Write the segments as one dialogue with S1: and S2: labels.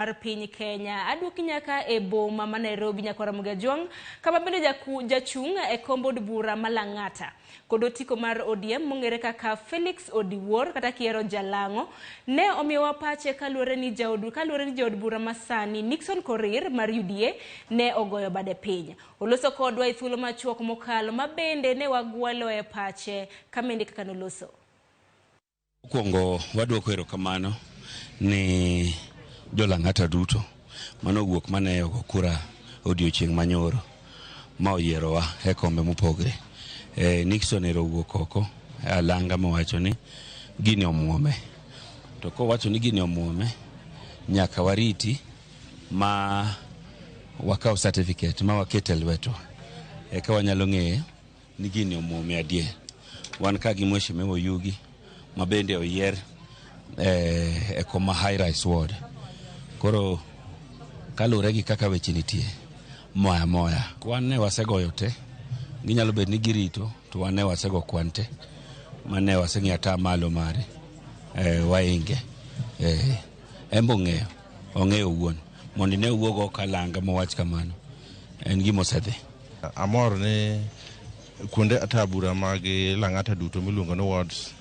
S1: mar piny Kenya aduoki nyaka e boma ma Nairobi nyaka Ramogi kama bende jachung e kombo bura ma Lang'ata kod otiko mar ODM mong'ere kaka Felix Odiwuor kata kiero Jalang'o ne omiyowa pache kaluwore ni jaod bura masani Nixon Korir mar UDA ne ogoyo bade piny. Oloso kodwa e thuolo machuok mokalo ma bende ne wagwalo e pache kamende kaka noloso.
S2: Kuongo waduoko erokamano ni Jalang'ata duto mano wuok mane ogo kura odiochieng' manyoro ma oyierowa e kombe mopogre. Nixon ero wuok oko alanga mowacho ni gini omuome. To kowacho ni gini omuome nyaka wariti ma wakaw certificate ma wakete lweto eka wanyalo ng'eyo ni gini omuome adier. Wan ka gi mheshimiwa Yugi ma bende oyier e koma high rise ward. Koro kalure gi kaka weche nitie moya wan ne wasegoyo te ginyalo bet ni girito to wan ne wasego kwante mane waseng'e ata malo mare wainge embo ong'eyo wuon mondo ne wuogo kalanga mowach kamano en gimo sedhi.
S3: Amor ne kuonde atabura mag Lang'ata duto miluongo ni wards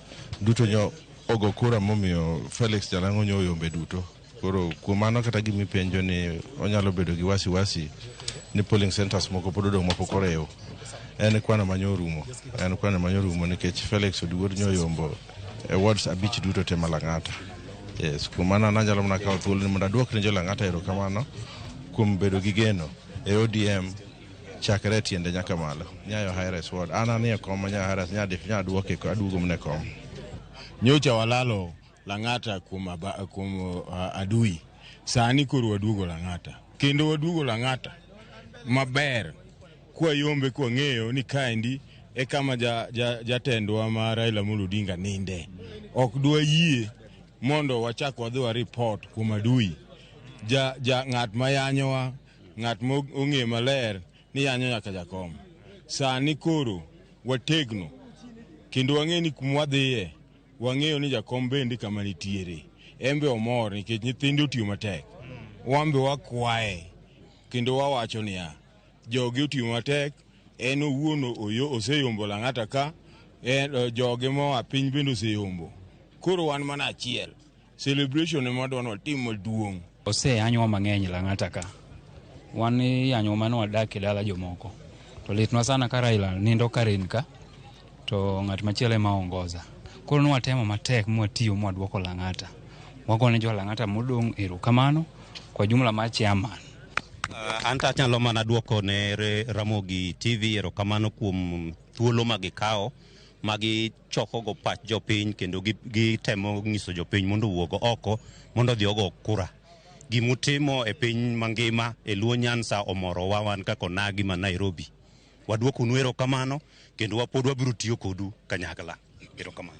S3: duto nyo ogo kura momiyo Felix Jalang'o nyo oyombe duto. Koro kuom mano kata gimi penjo ni onyalo bedo gi wasi ni polling centers moko pod odong' mapok orew. En kwano manyorumo nikech Felix Odiwuor nyo oyombo e wards abich duto te Lang'ata. Yes, kuom mano anyalo mana kawo thuolo ni mondo aduok ne jo Lang'ata erokamano kuom bedo gi geno e ODM chakre tiende nyaka malo. Nyayo high rise ward ana ni e kom nya high rise nya duoke ko aduogo mne kom.
S4: Nyocha walalo Lang'ata kuom adui. Sani koro waduogo Lang'ata. Kendo waduogo Lang'ata maber kwa yombe kwa ng'eyo ni kaendi e kama jatendwa ma Raila Amolo Odinga ninde. Ok dwa yie mondo wachak wadhi wa report kuom adui. Ng'at ma yanyowa, ng'at ma ong'e maler ni yanyo nyaka jakom. Sani koro wategno kendo wang'e ni kuma wadhiye wang'eyo ni jakom bende kama nitiere. Embe omor nikech nyithindo otiyo matek. Wambe wakwaye kendo wawacho niya jogi otiyo matek en owuon oseyombo Lang'ata ka joge moa piny bende oseyombo. Koro wan mana achiel. Celebration ema wadwa tim maduong'.
S5: Oseyanyowa mang'eny Lang'ata ka. Wan yanyo mano wadak e dala jomoko. To litnwa sana ka Raila nindo Karen ka to ng'at machielo ema ongoza. Koro nwatemo matek mwatiyo mwadwoko Lang'ata. Wagone jo Lang'ata modong' erokamano kwa jumla mar chairman.
S2: Anta nyalo mana duoko ne Ramogi TV erokamano kuom thuolo magikawo magi choko go pach jopiny kendo gitemo ng'iso jopiny mondo wuogo oko mondo dhi ogo kura. Gimutimo e piny mangima e luo Nyanza omoro wan kako nagi ma Nairobi. Waduoko nu erokamano kendo wapod wabiro tiyo kodu kanyakla. Erokamano.